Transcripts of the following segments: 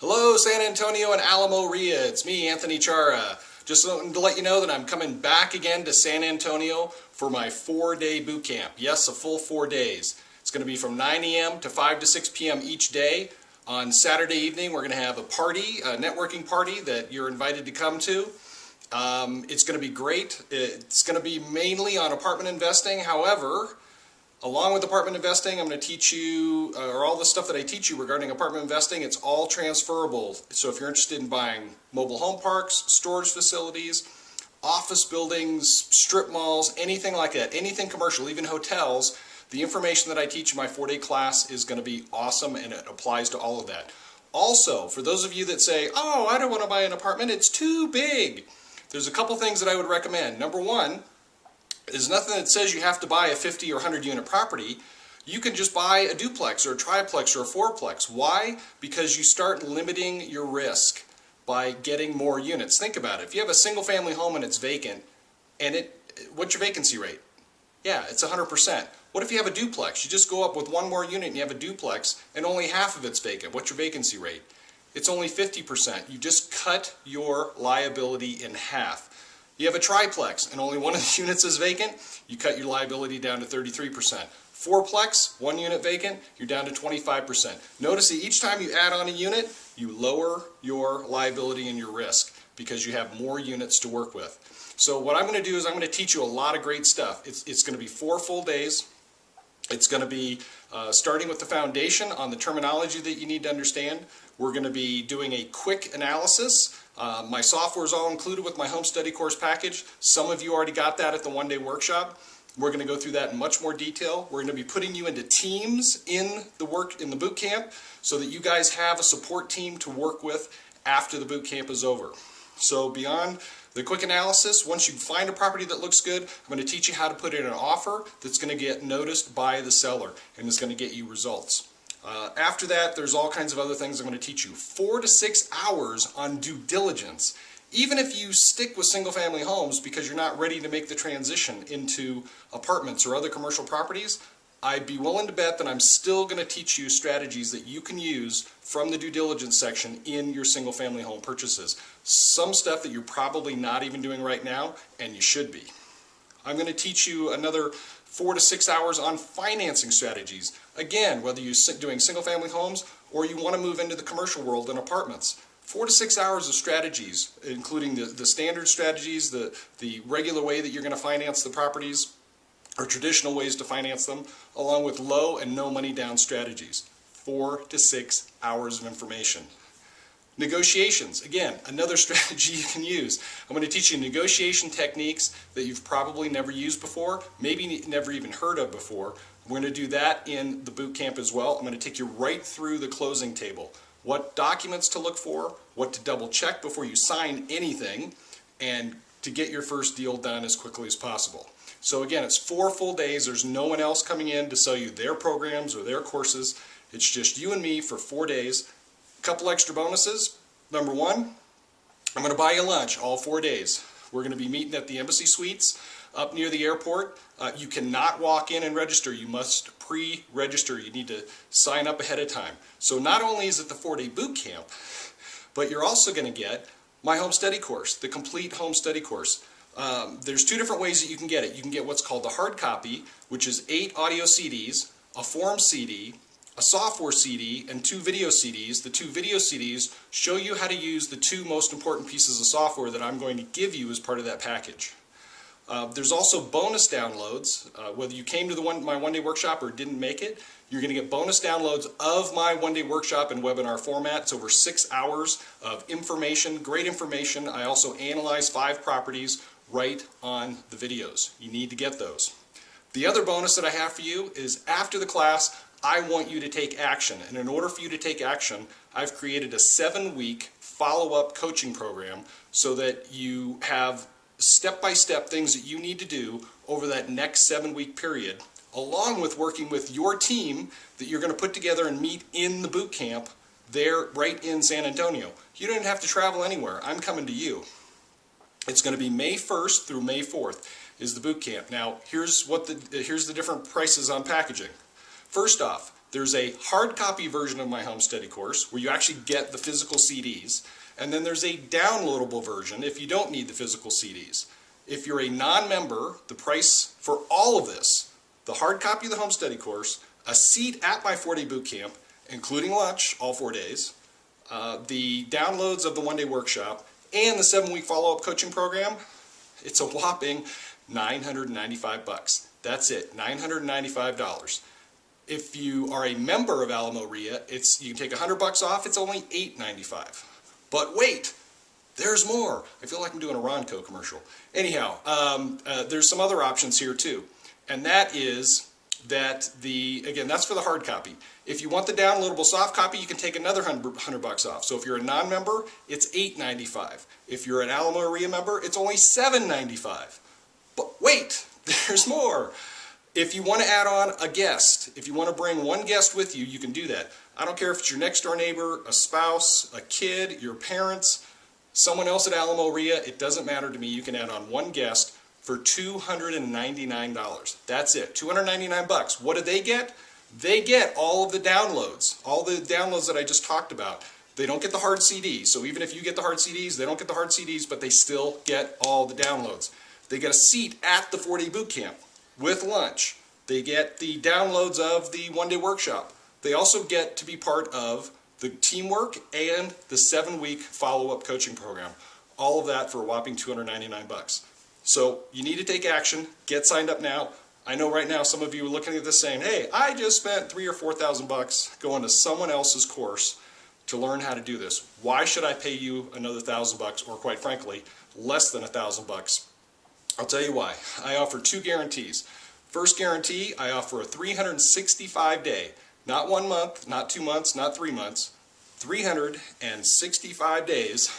Hello, San Antonio and Alamo REIA. It's me, Anthony Chara. Just wanted to let you know that I'm coming back again to San Antonio for my 4-day boot camp. Yes, a full 4 days. It's going to be from 9 a.m. to 5 to 6 p.m. each day. On Saturday evening, we're going to have a party, a networking party that you're invited to come to. It's going to be great. It's going to be mainly on apartment investing. However, along with apartment investing, I'm going to teach you, or all the stuff that I teach you regarding apartment investing, it's all transferable. So if you're interested in buying mobile home parks, storage facilities, office buildings, strip malls, anything like that, anything commercial, even hotels, the information that I teach in my 4-day class is going to be awesome, and it applies to all of that. Also, for those of you that say, oh, I don't want to buy an apartment, it's too big, there's a couple things that I would recommend. Number one, there's nothing that says you have to buy a 50 or 100 unit property. You can just buy a duplex or a triplex or a fourplex. Why? Because you start limiting your risk by getting more units. Think about it. If you have a single family home and it's vacant, and what's your vacancy rate? Yeah, it's 100%. What if you have a duplex? You just go up with one more unit and you have a duplex and only half of it's vacant. What's your vacancy rate? It's only 50%. You just cut your liability in half. You have a triplex and only one of the units is vacant, you cut your liability down to 33%. Fourplex, one unit vacant, you're down to 25%. Notice that each time you add on a unit, you lower your liability and your risk because you have more units to work with. So what I'm going to do is I'm going to teach you a lot of great stuff. It's going to be 4 full days. It's going to be starting with the foundation on the terminology that you need to understand. We're going to be doing a quick analysis. My software is all included with my home study course package. Some of you already got that at the 1-day workshop. We're going to go through that in much more detail. We're going to be putting you into teams in the boot camp so that you guys have a support team to work with after the boot camp is over. So beyond the quick analysis, once you find a property that looks good, I'm going to teach you how to put in an offer that's going to get noticed by the seller and is going to get you results. After that, there's all kinds of other things I'm going to teach you. 4 to 6 hours on due diligence. Even if you stick with single-family homes because you're not ready to make the transition into apartments or other commercial properties, I'd be willing to bet that I'm still going to teach you strategies that you can use from the due diligence section in your single-family home purchases. Some stuff that you're probably not even doing right now, and you should be. I'm going to teach you another 4 to 6 hours on financing strategies. Again, whether you're doing single-family homes or you want to move into the commercial world in apartments. 4 to 6 hours of strategies, including the standard strategies, the regular way that you're going to finance the properties, or traditional ways to finance them, along with low and no money down strategies. 4 to 6 hours of information. Negotiations, again, another strategy you can use. I'm going to teach you negotiation techniques that you've probably never used before, maybe never even heard of before. We're going to do that in the boot camp as well. I'm going to take you right through the closing table. What documents to look for, what to double check before you sign anything, and to get your first deal done as quickly as possible. So again, it's 4 full days. There's no one else coming in to sell you their programs or their courses. It's just you and me for 4 days. A couple extra bonuses. Number one, I'm going to buy you lunch all 4 days. We're going to be meeting at the Embassy Suites up near the airport. You cannot walk in and register. You must pre-register. You need to sign up ahead of time. So not only is it the 4-day boot camp, but you're also going to get my home study course, the complete home study course. There's 2 different ways that you can get it. You can get what's called the hard copy, which is 8 audio CDs, a form CD, a software CD, and 2 video CDs. The 2 video CDs show you how to use the 2 most important pieces of software that I'm going to give you as part of that package. There's also bonus downloads. Whether you came to my 1-day workshop or didn't make it, you're going to get bonus downloads of my 1-day workshop in webinar format. It's over 6 hours of information, great information. I also analyze 5 properties right on the videos. You need to get those. The other bonus that I have for you is after the class, I want you to take action. And in order for you to take action, I've created a 7-week follow-up coaching program so that you have step-by-step things that you need to do over that next 7-week period, along with working with your team that you're going to put together and meet in the boot camp there right in San Antonio. You don't have to travel anywhere. I'm coming to you. It's going to be May 1st through May 4th is the boot camp. Now, here's the different prices on packaging. First off, There's a hard copy version of my home study course where you actually get the physical CDs, and then there's a downloadable version if you don't need the physical CDs. If you're a non-member, the price for all of this, the hard copy of the home study course, a seat at my 4-day boot camp, including lunch all 4 days, the downloads of the one-day workshop, and the 7-week follow-up coaching program, it's a whopping $995. That's it, $995. If you are a member of Alamo REIA, you can take $100 off, it's only $895. But wait, there's more. I feel like I'm doing a Ronco commercial. Anyhow, there's some other options here too. And that is that again, that's for the hard copy. If you want the downloadable soft copy, you can take another $100 off. So if you're a non-member, it's $895. If you're an Alamo REIA member, it's only $795. But wait, there's more. If you want to add on a guest, if you want to bring one guest with you, you can do that. I don't care if it's your next door neighbor, a spouse, a kid, your parents, someone else at Alamo REIA, it doesn't matter to me. You can add on one guest for $299. That's it, $299. What do they get? They get all of the downloads that I just talked about. They don't get the hard CDs, so even if you get the hard CDs, they don't get the hard CDs, but they still get all the downloads. They get a seat at the 4-day boot camp with lunch. They get the downloads of the one-day workshop. They also get to be part of the teamwork and the 7-week follow-up coaching program. All of that for a whopping $299. So you need to take action. Get signed up now. I know right now some of you are looking at this saying, hey, I just spent $3,000 or $4,000 going to someone else's course to learn how to do this. Why should I pay you another $1,000 or, quite frankly, less than $1,000? I'll tell you why. I offer 2 guarantees. First guarantee, I offer a 365-day, not 1 month, not 2 months, not 3 months, 365 days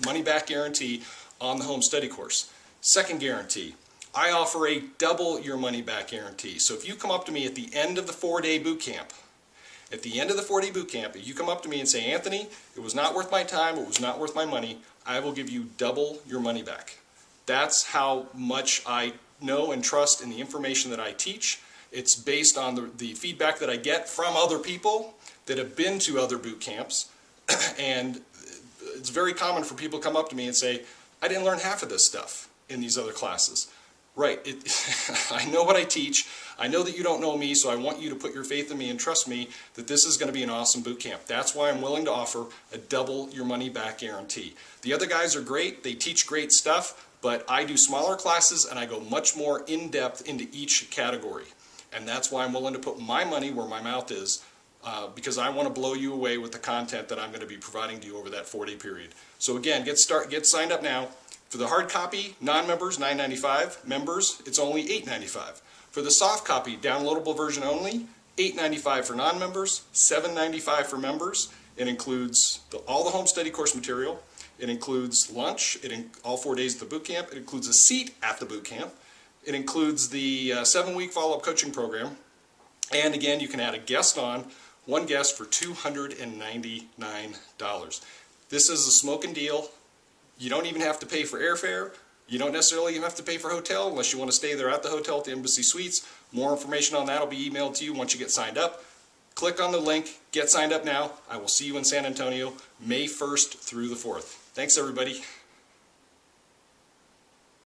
money-back guarantee on the home study course. Second guarantee, I offer a double your money-back guarantee. So if you come up to me at the end of the 4-day boot camp, if you come up to me and say, Anthony, it was not worth my time, it was not worth my money, I will give you double your money back. That's how much I know and trust in the information that I teach. It's based on the feedback that I get from other people that have been to other boot camps. And it's very common for people to come up to me and say, I didn't learn half of this stuff in these other classes. Right, I know what I teach. I know that you don't know me, so I want you to put your faith in me and trust me that this is going to be an awesome boot camp. That's why I'm willing to offer a double your money back guarantee. The other guys are great. They teach great stuff, but I do smaller classes and I go much more in-depth into each category. And that's why I'm willing to put my money where my mouth is, because I want to blow you away with the content that I'm going to be providing to you over that 4-day period. So again, get signed up now. For the hard copy, non-members, $995. Members, it's only $895. For the soft copy, downloadable version only, $895 for non-members, $795 for members. It includes all the home study course material. It includes lunch, all 4 days of the boot camp. It includes a seat at the boot camp. It includes the 7-week follow-up coaching program. And again, you can add a guest on, one guest for $299. This is a smoking deal. You don't even have to pay for airfare. You don't necessarily even have to pay for hotel unless you want to stay there at the hotel at the Embassy Suites. More information on that will be emailed to you once you get signed up. Click on the link, get signed up now. I will see you in San Antonio May 1st through the 4th. Thanks everybody.